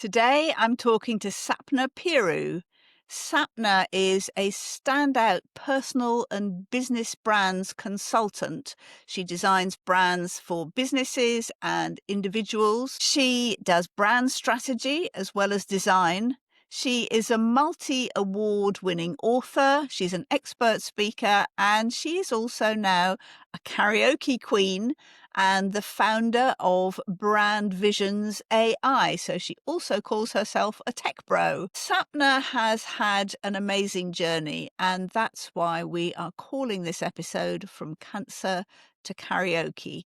Today, I'm talking to Sapna Pieroux. Sapna is a standout personal and business brands consultant. She designs brands for businesses and individuals. She does brand strategy as well as design. She is a multi-award winning author. She's an expert speaker, and she is also now a karaoke queen and the founder of BrandVisions.AI. So she also calls herself a tech bro. Sapna has had an amazing journey, and that's why we are calling this episode From Cancer to Karaoke.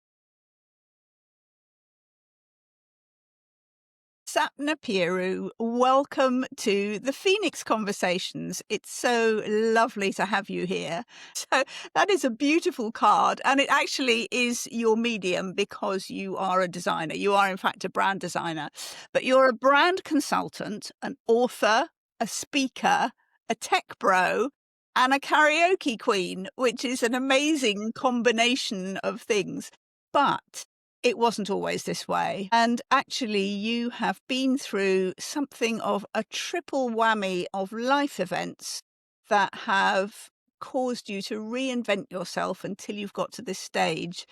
Sapna Pieroux, welcome to the Phoenix Conversations. It's so lovely to have you here. So that is a beautiful card, and it actually is your medium because you are a designer. You are, in fact, a brand designer, but you're a brand consultant, an author, a speaker, a tech bro, and a karaoke queen, which is an amazing combination of things. But it wasn't always this way. And actually, you have been through something of a triple whammy of life events that have caused you to reinvent yourself until you've got to this stage.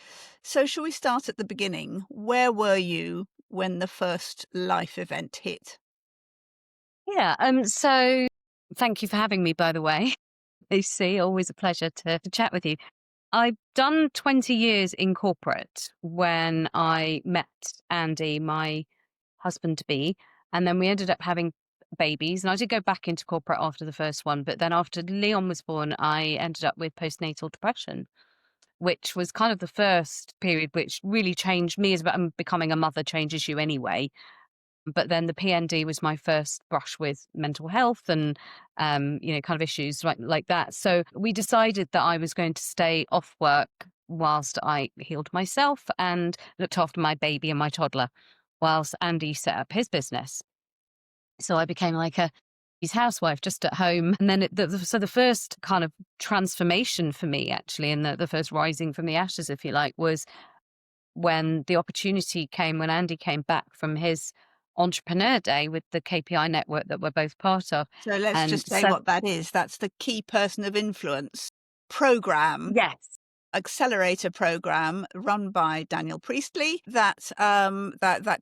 So, shall we start at the beginning? Where were you when the first life event hit? Yeah. So thank you for having me, by the way. Lucy, always a pleasure to chat with you. I've done 20 years in corporate when I met Andy, my husband to be, and then we ended up having babies. And I did go back into corporate after the first one, but then after Leon was born, I ended up with postnatal depression, which was kind of the first period which really changed me as becoming a mother changes you anyway. But then the PND was my first brush with mental health and, kind of issues like that. So we decided that I was going to stay off work whilst I healed myself and looked after my baby and my toddler whilst Andy set up his business. So I became like his housewife just at home. And then so the first kind of transformation for me actually, and the first rising from the ashes, if you like, was when the opportunity came when Andy came back from his entrepreneur day with the KPI network that we're both part of. So, let's And just say so, what that is. That's the Key Person of Influence program, yes. accelerator program run by Daniel Priestley that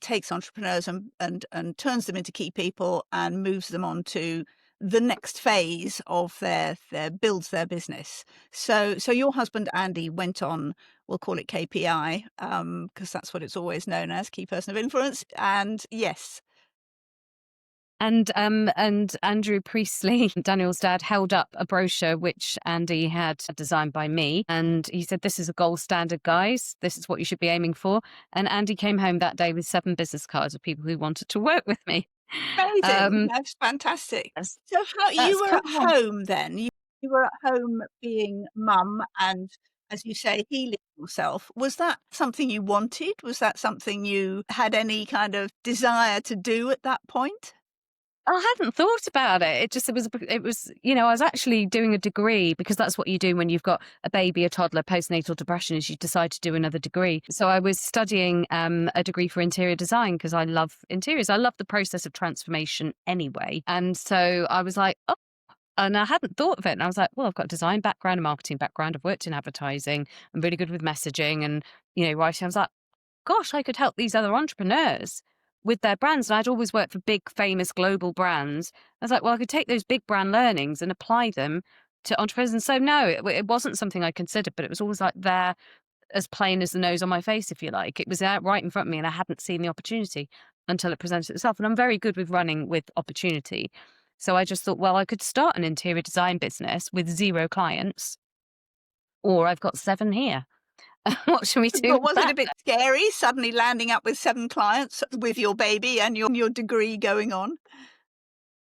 takes entrepreneurs and turns them into key people and moves them on to the next phase of their builds their business. So your husband Andy went on, we'll call it KPI, because that's what it's always known as, Key Person of Influence. And yes. And Andrew Priestley, Daniel's dad, held up a brochure which Andy had designed by me. And he said, "This is a gold standard, guys. This is what you should be aiming for." And Andy came home that day with 7 business cards of people who wanted to work with me. Amazing. Um, That's fantastic. that's, So how you that's were kind at of, home then? You were at home being mum and, as you say, healing yourself. Was that something you wanted? Was that something you had any kind of desire to do at that point? I hadn't thought about it. I was actually doing a degree because that's what you do when you've got a baby, a toddler, postnatal depression is you decide to do another degree. So I was studying a degree for interior design because I love interiors. I love the process of transformation anyway. And so I was like, oh, and I hadn't thought of it. And I was like, well, I've got a design background, a marketing background. I've worked in advertising. I'm really good with messaging and, writing. I was like, gosh, I could help these other entrepreneurs with their brands. And I'd always worked for big, famous global brands. I was like, well, I could take those big brand learnings and apply them to entrepreneurs. And so, no, it wasn't something I considered, but it was always like there as plain as the nose on my face, if you like. It was out right in front of me and I hadn't seen the opportunity until it presented itself. And I'm very good with running with opportunity. So I just thought, well, I could start an interior design business with 0 clients, or I've got 7 here. What should we do But with was it that? a bit scary suddenly landing up with 7 clients with your baby and your degree going on?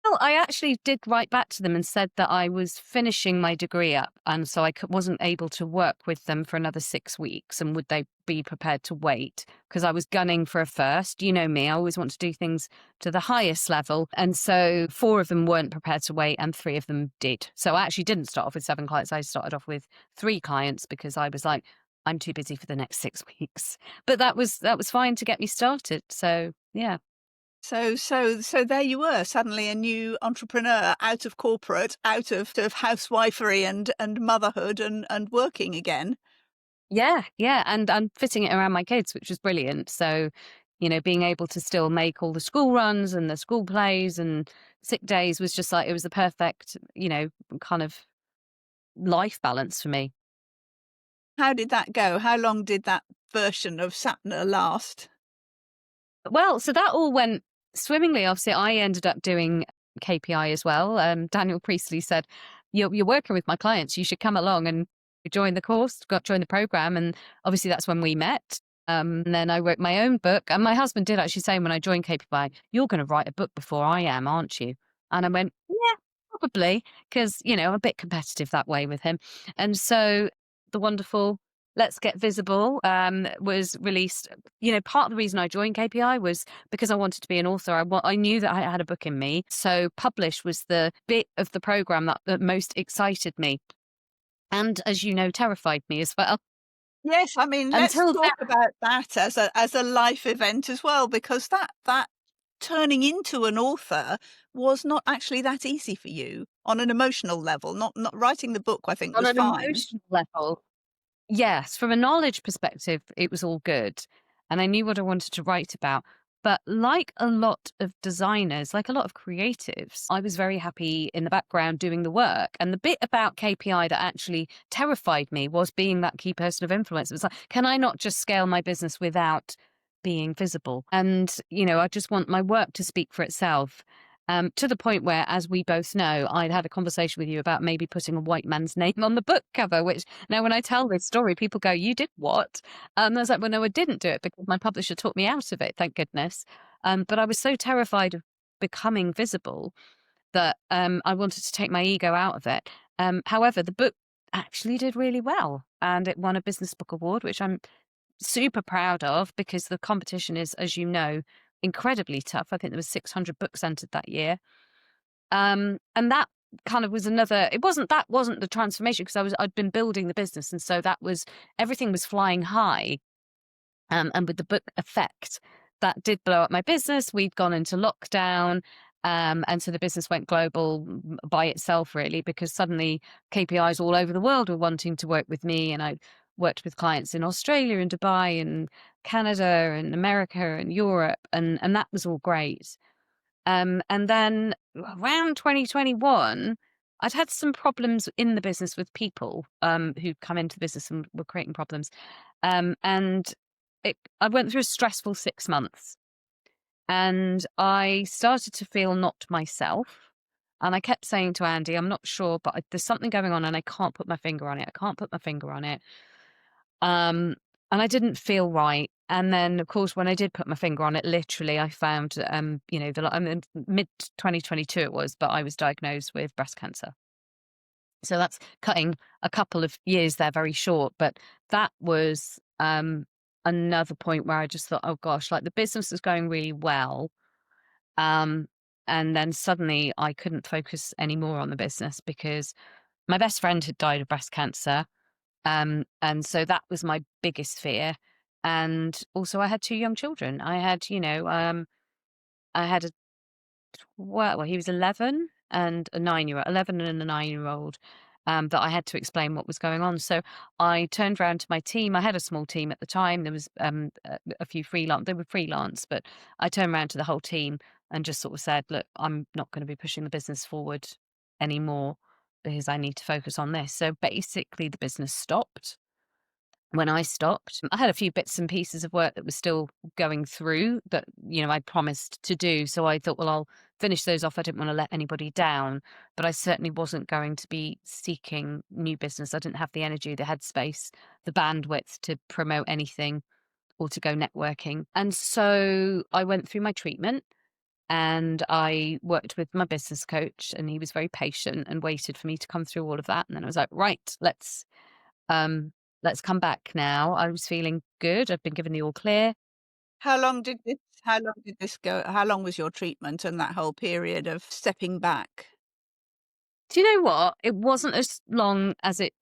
Well, I actually did write back to them and said that I was finishing my degree up, and so wasn't able to work with them for another 6 weeks, and would they be prepared to wait? Because I was gunning for a first. You know me, I always want to do things to the highest level. And so 4 of them weren't prepared to wait, and 3 of them did. So I actually didn't start off with 7 clients. I started off with 3 clients because I was like, I'm too busy for the next 6 weeks. But that was fine to get me started. So yeah. So there you were, suddenly a new entrepreneur, out of corporate, out of housewifery and motherhood and working again. Yeah, yeah, and I'm fitting it around my kids, which was brilliant. So, being able to still make all the school runs and the school plays and sick days was just like it was the perfect, kind of life balance for me. How did that go? How long did that version of Sapna last? Well, so that all went swimmingly. Obviously, I ended up doing KPI as well. Daniel Priestley said, "You're working with my clients. You should come along and join the course, got join the program." And obviously, that's when we met. And then I wrote my own book. And my husband did actually say when I joined KPI, "You're going to write a book before I am, aren't you?" And I went, "Yeah, probably," because I'm a bit competitive that way with him. And so the wonderful Let's Get Visible was released. Part of the reason I joined KPI was because I wanted to be an author. I knew that I had a book in me. So publish was the bit of the program that most excited me. And as you know, terrified me as well. Yes, I mean, let's Until talk that, about that as a life event as well, because that turning into an author was not actually that easy for you on an emotional level. Not writing the book, I think, on was an fine. emotional level, yes, from a knowledge perspective, it was all good. And I knew what I wanted to write about. But like a lot of designers, like a lot of creatives, I was very happy in the background doing the work. And the bit about KPI that actually terrified me was being that key person of influence. It was like, can I not just scale my business without being visible? And, I just want my work to speak for itself. To the point where, as we both know, I'd had a conversation with you about maybe putting a white man's name on the book cover, which now when I tell this story, people go, "You did what?" I was like, "Well, no, I didn't do it because my publisher talked me out of it, thank goodness." But I was so terrified of becoming visible that I wanted to take my ego out of it. However, the book actually did really well and it won a Business Book Award, which I'm super proud of because the competition is, as you know, incredibly tough. I think there was 600 books entered that year. And that kind of was another, that wasn't the transformation because I'd been building the business. And so everything was flying high. And with the book effect, that did blow up my business. We'd gone into lockdown. And so the business went global by itself, really, because suddenly KPIs all over the world were wanting to work with me. And I worked with clients in Australia and Dubai and Canada and America and Europe. And that was all great. And then around 2021, I'd had some problems in the business with people who'd come into the business and were creating problems. And I went through a stressful 6 months and I started to feel not myself. And I kept saying to Andy, I'm not sure, but there's something going on and I can't put my finger on it. I can't put my finger on it. Um, and I didn't feel right. And then, of course, when I did put my finger on it, literally, I found, I mean, mid 2022 it was, but I was diagnosed with breast cancer. So that's cutting a couple of years there very short. But that was another point where I just thought, oh gosh, like the business was going really well. Um, and then suddenly I couldn't focus anymore on the business because my best friend had died of breast cancer. And so that was my biggest fear. And also I had two young children. I had well, he was 11 and a 9-year-old, 11 and a 9-year-old, that I had to explain what was going on. So I turned around to my team. I had a small team at the time. There was a few freelance, they were freelance, but I turned around to the whole team and just sort of said, look, I'm not going to be pushing the business forward anymore because I need to focus on this. So basically the business stopped. When I stopped, I had a few bits and pieces of work that was still going through that, I'd promised to do. So I thought, well, I'll finish those off. I didn't want to let anybody down, but I certainly wasn't going to be seeking new business. I didn't have the energy, the headspace, the bandwidth to promote anything or to go networking. And so I went through my treatment and I worked with my business coach and he was very patient and waited for me to come through all of that. And then I was like, right, um, let's come back now. I was feeling good. I've been given the all clear. How long did this go? How long was your treatment and that whole period of stepping back? Do you know what? It wasn't as long as it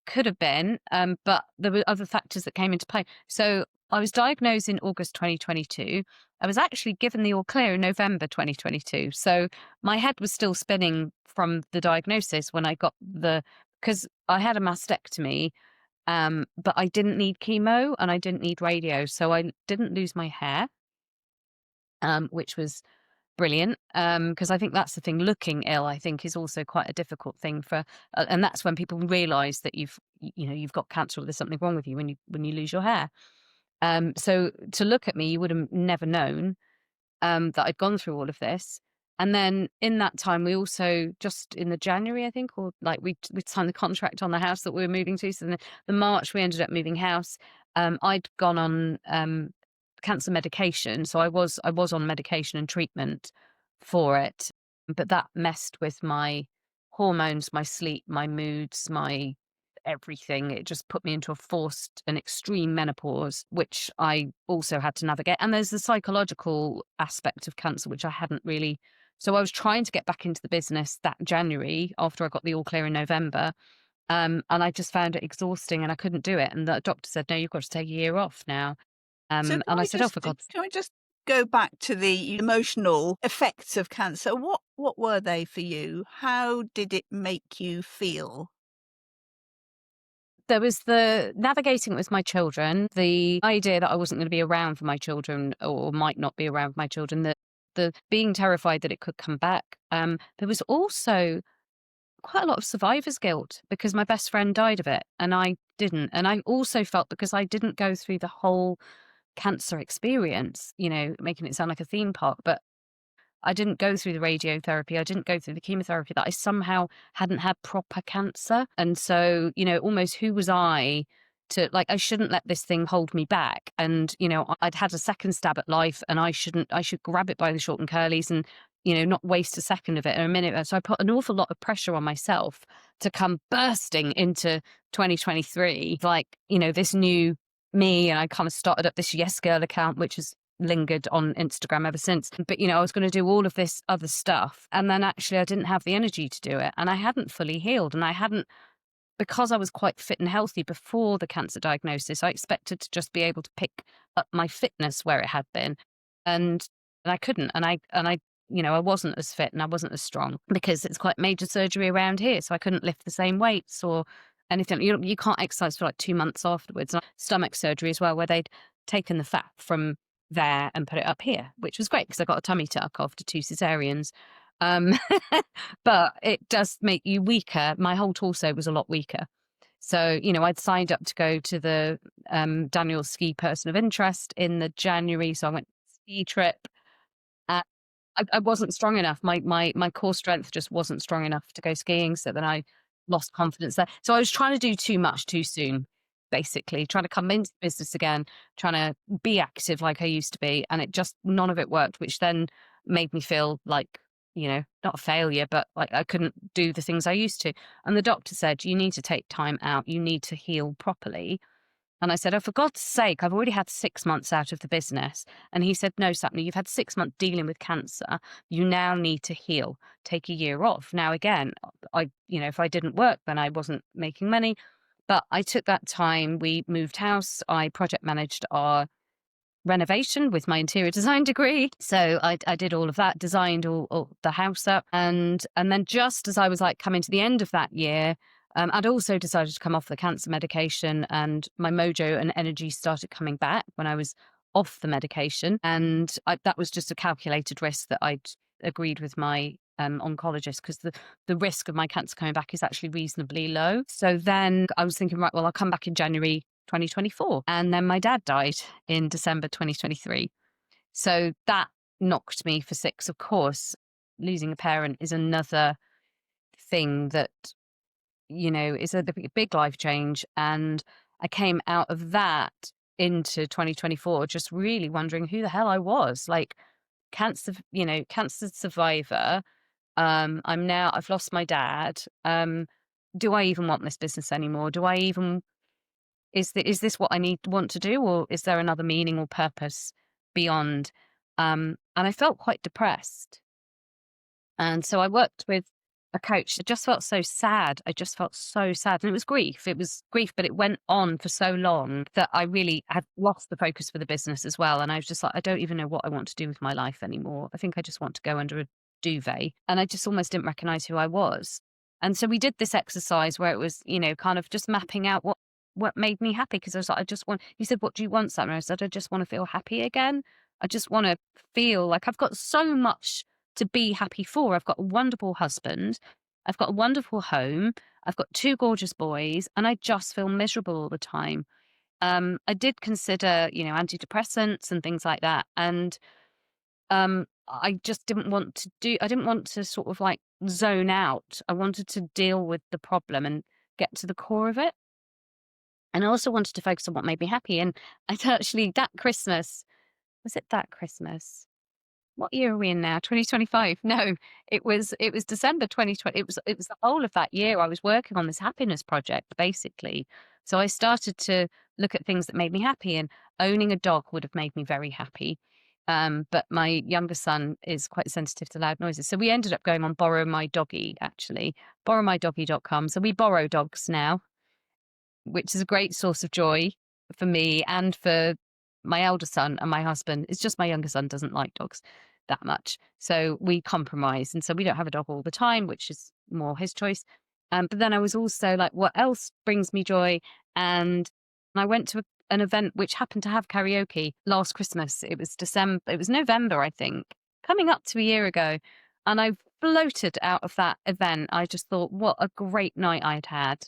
could have been, but there were other factors that came into play. So I was diagnosed in August 2022. I was actually given the all clear in November 2022. So my head was still spinning from the diagnosis when I got because I had a mastectomy, but I didn't need chemo and I didn't need radio. So I didn't lose my hair, which was brilliant. Because I think that's the thing. Looking ill, I think, is also quite a difficult thing and that's when people realize that you've got cancer or there's something wrong with you when you lose your hair. So to look at me, you would have never known that I'd gone through all of this. And then in that time, we also just in the January, I think, or like we signed the contract on the house that we were moving to. So the March we ended up moving house. I'd gone on cancer medication, so I was on medication and treatment for it, but that messed with my hormones, my sleep, my moods, my everything. It just put me into a forced and extreme menopause, which I also had to navigate. And there's the psychological aspect of cancer, which I hadn't really. So I was trying to get back into the business that January after I got the all clear in November. And I just found it exhausting and I couldn't do it. And the doctor said, no, you've got to take a year off now. So And I said, oh, for God's can we just go back to the emotional effects of cancer? What were they for you? How did it make you feel? There was the navigating with my children, the idea that I wasn't going to be around for my children or might not be around for my children, the being terrified that it could come back. There was also quite a lot of survivor's guilt because my best friend died of it and I didn't. And I also felt because I didn't go through the whole cancer experience, making it sound like a theme park, but I didn't go through the radiotherapy. I didn't go through the chemotherapy, that I somehow hadn't had proper cancer. And so, almost who was I to, like, I shouldn't let this thing hold me back. And, I'd had a second stab at life and I should grab it by the short and curlies and, not waste a second of it or a minute. So I put an awful lot of pressure on myself to come bursting into 2023, like, this new me. And I kind of started up this Yes Girl account, which has lingered on Instagram ever since. But, I was going to do all of this other stuff. And then actually I didn't have the energy to do it. And I hadn't fully healed. And I hadn't, because I was quite fit and healthy before the cancer diagnosis, I expected to just be able to pick up my fitness where it had been. And I couldn't. I wasn't as fit and I wasn't as strong because it's quite major surgery around here. So I couldn't lift the same weights or anything. You can't exercise for like 2 months afterwards. Stomach surgery as well, where they'd taken the fat from there and put it up here, which was great because I got a tummy tuck after 2 cesareans. Um, but it does make you weaker. My whole torso was a lot weaker. So, I'd signed up to go to the Daniel Ski Person of Interest in the January. So I went ski trip. I wasn't strong enough. My core strength just wasn't strong enough to go skiing. So then I lost confidence there. So I was trying to do too much too soon, basically trying to come into business again, trying to be active like I used to be. And none of it worked, which then made me feel like, not a failure, but like I couldn't do the things I used to. And the doctor said, you need to take time out. You need to heal properly. And I said, oh, for God's sake, I've already had 6 months out of the business. And he said, no, Sapna, you've had 6 months dealing with cancer. You now need to heal. Take a year off. Now, again, if I didn't work, then I wasn't making money. But I took that time. We moved house. I project managed our renovation with my interior design degree. So I did all of that, designed all the house up. And then just as I was like coming to the end of that year, I'd also decided to come off the cancer medication and my mojo and energy started coming back when I was off the medication. And that was just a calculated risk that I'd agreed with my oncologist because the risk of my cancer coming back is actually reasonably low. So then I was thinking, right, well, I'll come back in January 2024. And then my dad died in December 2023. So that knocked me for 6. Of course, losing a parent is another thing that is a big life change. And I came out of that into 2024, just really wondering who the hell I was, like cancer survivor. I've lost my dad. Do I even want this business anymore? Is this what I want to do? Or is there another meaning or purpose beyond? And I felt quite depressed. And so I worked with a coach. I just felt so sad. I just felt so sad. And it was grief. It was grief, but it went on for so long that I really had lost the focus for the business as well. And I was just like, I don't even know what I want to do with my life anymore. I think I just want to go under a duvet. And I just almost didn't recognize who I was. And so we did this exercise where it was, kind of just mapping out what made me happy. Because I was like, he said, what do you want, Sapna? I said, I just want to feel happy again. I just want to feel like I've got so much to be happy for. I've got a wonderful husband. I've got a wonderful home. I've got two gorgeous boys, and I just feel miserable all the time. I did consider, antidepressants and things like that. And I just I didn't want to sort of like zone out. I wanted to deal with the problem and get to the core of it. And I also wanted to focus on what made me happy. And I actually, that Christmas, was it that Christmas? What year are we in now? 2025? No, it was December 2020. It was the whole of that year I was working on this happiness project, basically. So I started to look at things that made me happy, and owning a dog would have made me very happy. But my younger son is quite sensitive to loud noises. So we ended up going on Borrow My Doggy, actually, borrowmydoggy.com. So we borrow dogs now, which is a great source of joy for me and for my elder son and my husband. It's just my younger son doesn't like dogs that much. So we compromise. And so we don't have a dog all the time, which is more his choice. But then I was also like, what else brings me joy? And I went to an event which happened to have karaoke last Christmas. It was November, I think, coming up to a year ago. And I floated out of that event. I just thought, what a great night I'd had.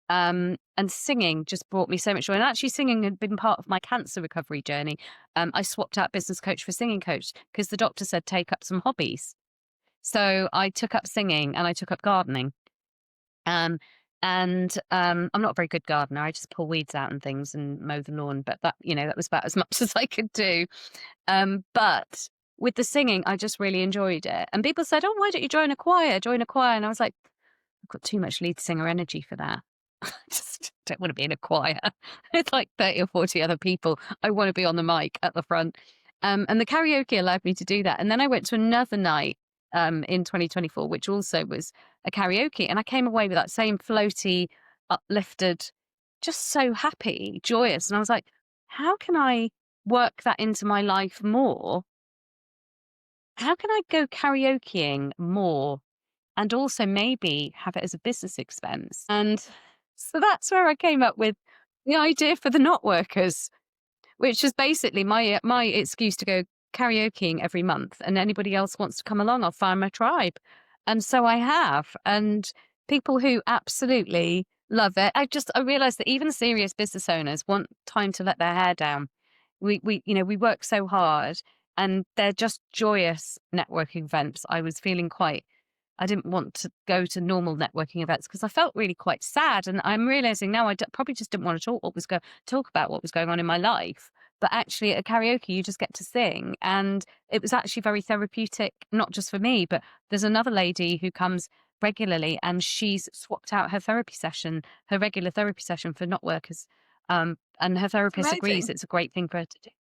And singing just brought me so much joy. And actually, singing had been part of my cancer recovery journey. I swapped out business coach for singing coach because the doctor said take up some hobbies. So I took up singing and I took up gardening. I'm not a very good gardener. I just pull weeds out and things and mow the lawn. But that was about as much as I could do. But with the singing, I just really enjoyed it. And people said, "Oh, why don't you join a choir? Join a choir." And I was like, I've got too much lead singer energy for that. I just don't want to be in a choir. It's like 30 or 40 other people. I want to be on the mic at the front. And the karaoke allowed me to do that. And then I went to another night in 2024, which also was a karaoke. And I came away with that same floaty, uplifted, just so happy, joyous. And I was like, how can I work that into my life more? How can I go karaokeing more? And also maybe have it as a business expense. And so that's where I came up with the idea for the Notworkers, which is basically my excuse to go karaokeing every month. And anybody else wants to come along, I'll find my tribe. And so I have. And people who absolutely love it. I realized that even serious business owners want time to let their hair down. We work so hard, and they're just joyous networking events. I didn't want to go to normal networking events because I felt really quite sad. And I'm realizing now probably just didn't want to talk about what was going on in my life. But actually at a karaoke, you just get to sing. And it was actually very therapeutic, not just for me, but there's another lady who comes regularly and she's swapped out her regular therapy session for not workers. And her therapist agrees Amazing. it's a great thing for her to do.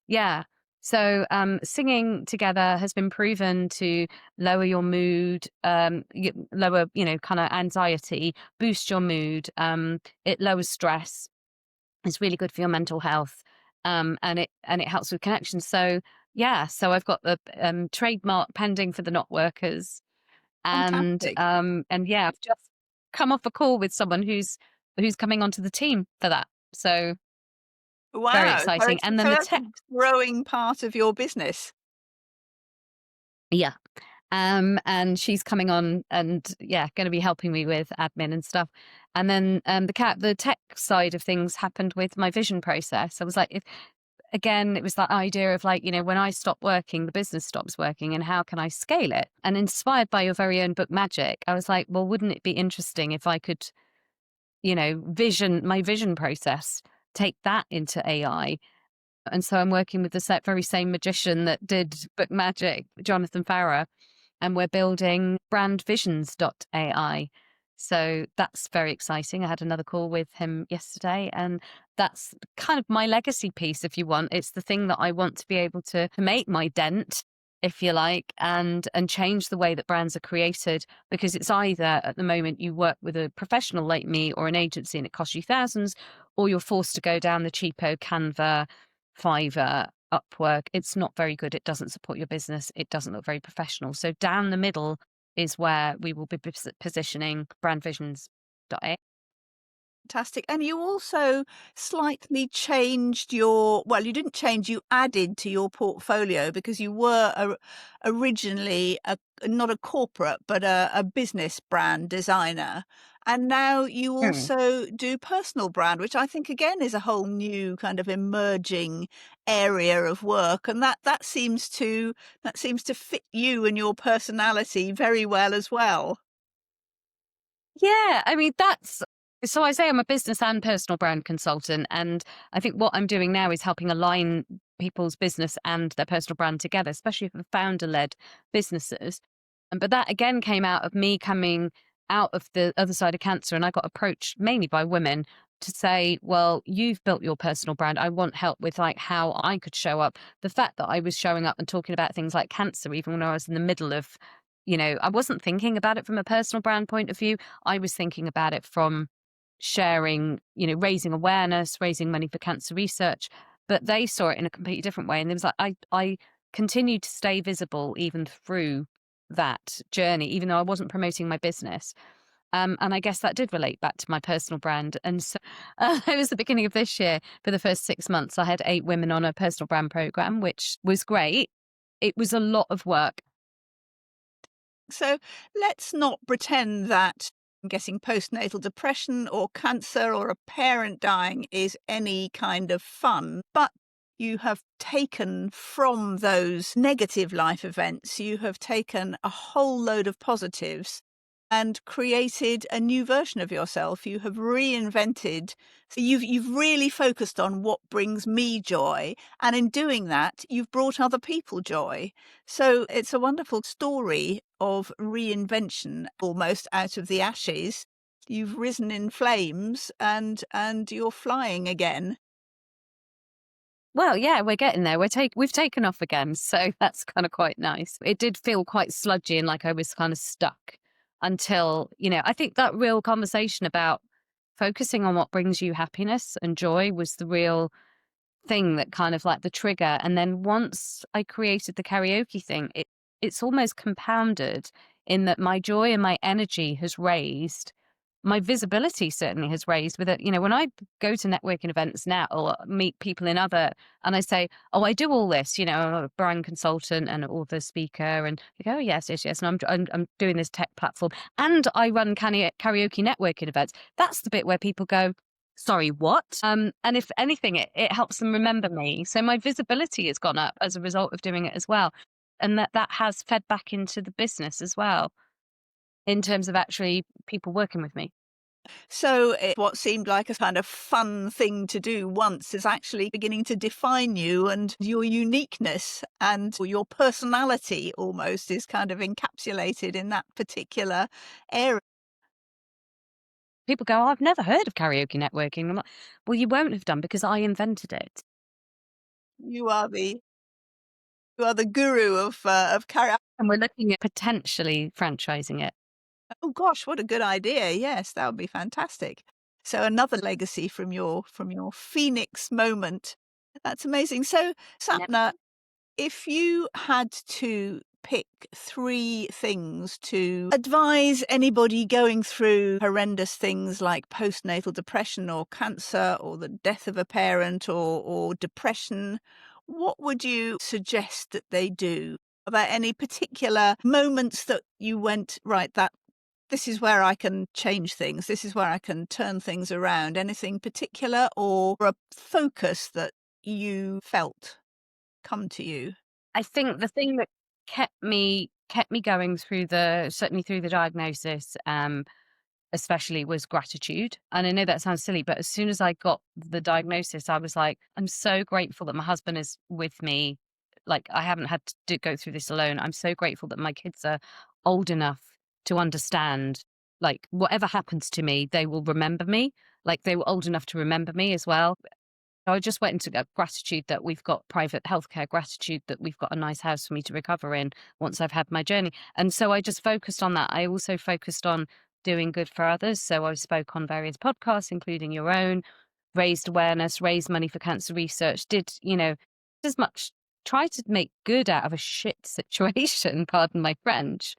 Yeah. So singing together has been proven to lower your mood, lower, kind of anxiety, boost your mood. It lowers stress. It's really good for your mental health, and it helps with connections. So yeah, so I've got the trademark pending for the not workers, Fantastic. and yeah, I've just come off a call with someone who's coming onto the team for that. So very Wow. So exciting. And then the that's a tech. growing part of your business. Yeah. And she's coming on and yeah, going to be helping me with admin and stuff. And then the tech side of things happened with my vision process. I was like, again, it was that idea of like, when I stop working, the business stops working, and how can I scale it? And inspired by your very own book Magic, I was like, well, wouldn't it be interesting if I could, my vision process, take that into AI? And so I'm working with the very same magician that did book Magic, Jonathan Farrar, and we're building BrandVisions.AI. So that's very exciting. I had another call with him yesterday, and that's kind of my legacy piece, if you want. It's the thing that I want to be able to make my dent if you like, and change the way that brands are created. Because it's either at the moment you work with a professional like me or an agency and it costs you thousands, or you're forced to go down the cheapo Canva, Fiverr, Upwork. It's not very good. It doesn't support your business. It doesn't look very professional. So down the middle is where we will be positioning BrandVisions.AI. Fantastic. And you also slightly changed your, well, you didn't change, you added to your portfolio because you were originally not a corporate, but a business brand designer. And now you also do personal brand, which I think again is a whole new kind of emerging area of work. And that seems to fit you and your personality very well as well. Yeah, I mean, that's so I say I'm a business and personal brand consultant. And I think what I'm doing now is helping align people's business and their personal brand together, especially for founder led businesses. But that again came out of me coming out of the other side of cancer. And I got approached mainly by women to say, well, you've built your personal brand. I want help with like how I could show up. The fact that I was showing up and talking about things like cancer, even when I was in the middle of, I wasn't thinking about it from a personal brand point of view. I was thinking about it from sharing, raising awareness, raising money for cancer research, but they saw it in a completely different way. And it was like, I continued to stay visible even through that journey, even though I wasn't promoting my business. And I guess that did relate back to my personal brand. And so it was the beginning of this year. For the first 6 months, I had 8 women on a personal brand program, which was great. It was a lot of work. So let's not pretend that getting postnatal depression or cancer or a parent dying is any kind of fun, but you have taken from those negative life events, you have taken a whole load of positives and created a new version of yourself. You have reinvented. So you've really focused on what brings me joy. And in doing that, you've brought other people joy. So it's a wonderful story of reinvention, almost out of the ashes. You've risen in flames and you're flying again. Well, yeah, we're getting there. We've taken off again, so that's kind of quite nice. It did feel quite sludgy and like I was kind of stuck until, I think that real conversation about focusing on what brings you happiness and joy was the real thing that kind of like the trigger. And then once I created the karaoke thing, it's almost compounded in that my joy and my energy has raised. My visibility certainly has raised with it. When I go to networking events now or meet people and I say, oh, I do all this, I'm a brand consultant and an author speaker. And they go, oh, yes, yes, yes. And I'm doing this tech platform and I run karaoke networking events. That's the bit where people go, sorry, what? And if anything, it helps them remember me. So my visibility has gone up as a result of doing it as well. And that has fed back into the business as well in terms of actually people working with me. So what seemed like a kind of fun thing to do once is actually beginning to define you and your uniqueness and your personality almost is kind of encapsulated in that particular area. People go, oh, I've never heard of karaoke networking. I'm like, well, you won't have done because I invented it. You are the guru of karaoke. And we're looking at potentially franchising it. Oh gosh, what a good idea. Yes, that would be fantastic. So another legacy from your Phoenix moment. That's amazing. So Yep. Sapna, if you had to pick 3 things to advise anybody going through horrendous things like postnatal depression or cancer or the death of a parent or depression, what would you suggest that they do? About any particular moments that you went, right, that this is where I can change things. This is where I can turn things around. Anything particular or a focus that you felt come to you? I think the thing that kept me going through certainly through the diagnosis, especially was gratitude. And I know that sounds silly, but as soon as I got the diagnosis, I was like, I'm so grateful that my husband is with me. Like I haven't had to go through this alone. I'm so grateful that my kids are old enough to understand, like whatever happens to me, they will remember me. Like they were old enough to remember me as well. I just went into gratitude that we've got private healthcare, gratitude that we've got a nice house for me to recover in once I've had my journey. And so I just focused on that. I also focused on doing good for others. So I spoke on various podcasts, including your own, raised awareness, raised money for cancer research, did, as much, try to make good out of a shit situation, pardon my French.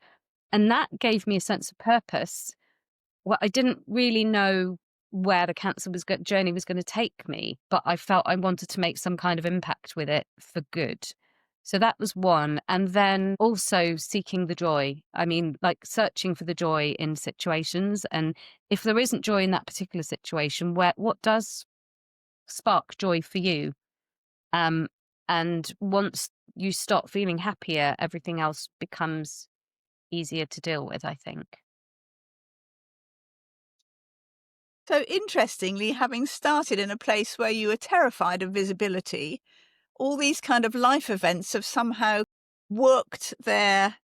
And that gave me a sense of purpose. Well, I didn't really know where the cancer journey was going to take me, but I felt I wanted to make some kind of impact with it for good. So that was one. And then also seeking the joy. I mean, like searching for the joy in situations. And if there isn't joy in that particular situation, what does spark joy for you? Um, and once you start feeling happier, everything else becomes easier to deal with, I think. So interestingly, having started in a place where you were terrified of visibility, all these kind of life events have somehow worked their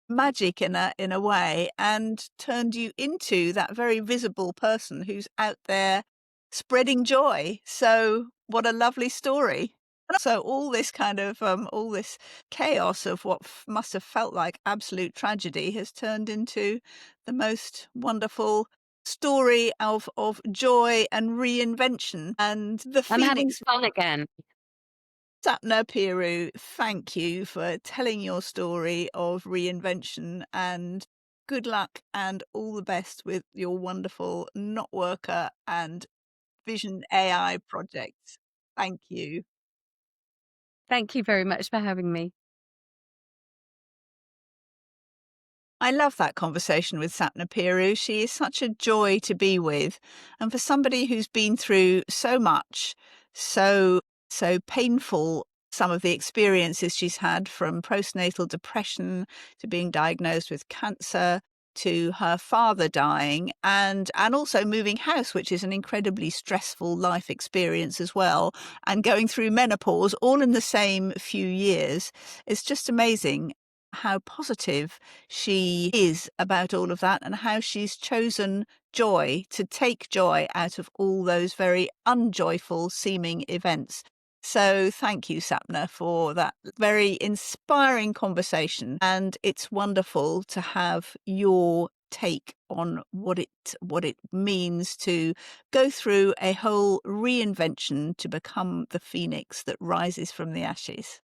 magic in a way and turned you into that very visible person who's out there spreading joy. So what a lovely story. So all this kind of all this chaos of what must have felt like absolute tragedy has turned into the most wonderful story of joy and reinvention and the I'm having phoenix. fun again. Sapna Pieroux, thank you for telling your story of reinvention, and good luck and all the best with your wonderful Notworker and Vision AI projects. Thank you. Thank you very much for having me. I love that conversation with Sapna Pieroux. She is such a joy to be with. And for somebody who's been through so much, so painful, some of the experiences she's had, from postnatal depression to being diagnosed with cancer to her father dying, and also moving house, which is an incredibly stressful life experience as well, and going through menopause all in the same few years. It's just amazing how positive she is about all of that, and how she's chosen joy, to take joy out of all those very unjoyful seeming events. So thank you, Sapna, for that very inspiring conversation. And it's wonderful to have your take on what it means to go through a whole reinvention to become the phoenix that rises from the ashes.